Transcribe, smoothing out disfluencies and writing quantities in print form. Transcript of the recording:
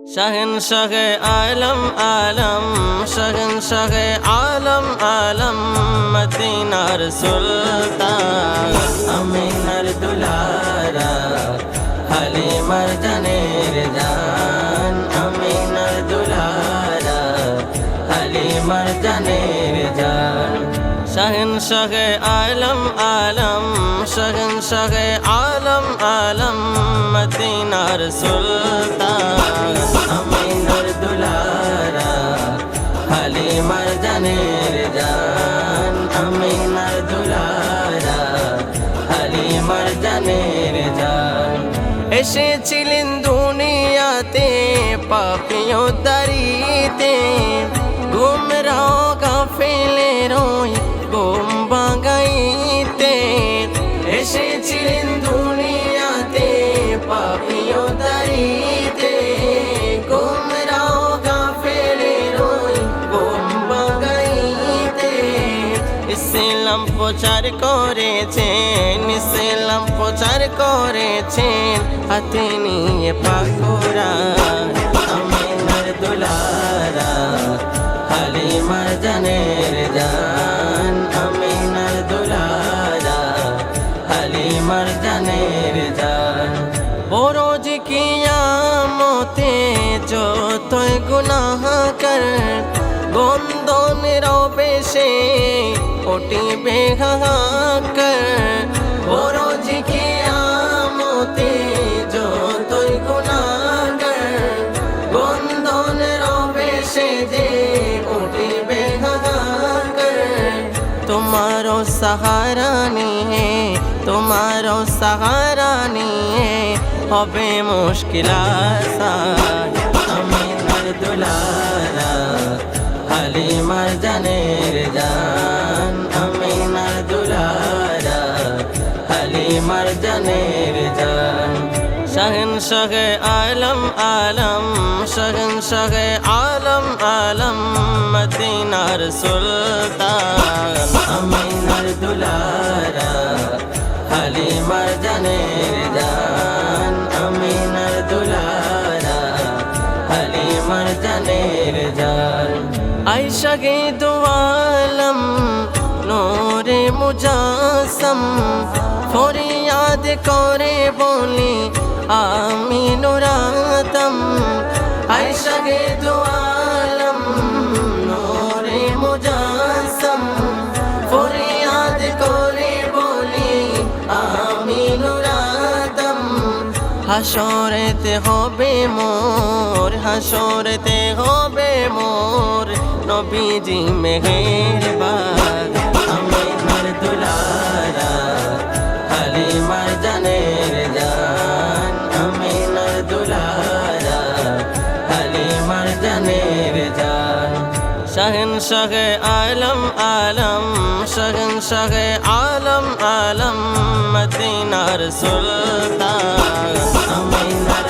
शहंशाह आलम आलम शहंशाह आलम आलम मदीनार सुल्तान अमीनार दुलारा हलीमार जानेर जान अमीनार दुलारा हलीमार जानेर जान शहंशाह आलम आलम शहंशाह आलम आलम मदीनार सुल्तान अमीनार दुलारा हलीमार जानेर जान अमीनार दुलारा हलीमार जानेर जान এসেছিলেন দুনিয়াতে পাপিও দাঁড়িতে গুমরাহ গাফেলের ওই ঘুম ভাঙাইতে এসেছিলেন দুনিয়াতে পাপিও দাঁড়িতে গুমরাহ গাফেলের ওই ঘুম ভাঙাইতে ইসলাম প্রচার করেছেন ইসলাম প্রচার করেছেন হাতে নিয়ে পাক কুরআন আমিনার দুলারা হালিমার জানের জান আমিনার দুলারা হালিমার জানের জান বরোজ কিয়ামতে যতই গুনাহ কর বন্ধন রবে সে উঠিবে হাহাকার বরোজ কিয়ামতে যতই গুনাহ কর বন্ধন রবে সে যে উঠিবে হাহাকার তোমারো সাহারা নিয়ে তোমারো সাহারা নিয়ে হবে মুশকিল আসান আমিনার দুলারা হালিমার জানের জান আমিনার দুলারা হালিমার জানের জান শহনশাহ আলম আলম শহনশাহ আলম আলম মদিনার সুলতান আমিনার দুলারা হালিমার জানের জান আমিনার দুলারা হালিমার জানের জান আয়েশা গে দো আলম নূরে মুজাসম ফরিয়াদ করে বলি আমি নুরাতম আয়েশা গে দো আলম নূরে মুজাসম ফরিয়াদ করে বলি আমি নুরাতম হাসরেতে হবে মোর হাসরেতে হবে মোর নবীজি মেহেরবান আমিনার দুলারা হালিমার জানের জান আমিনার দুলারা হালিমার জানের জান শহনশাহ আলম আলম শহনশাহ আলম আলম মদিনার সুলতান আমিনার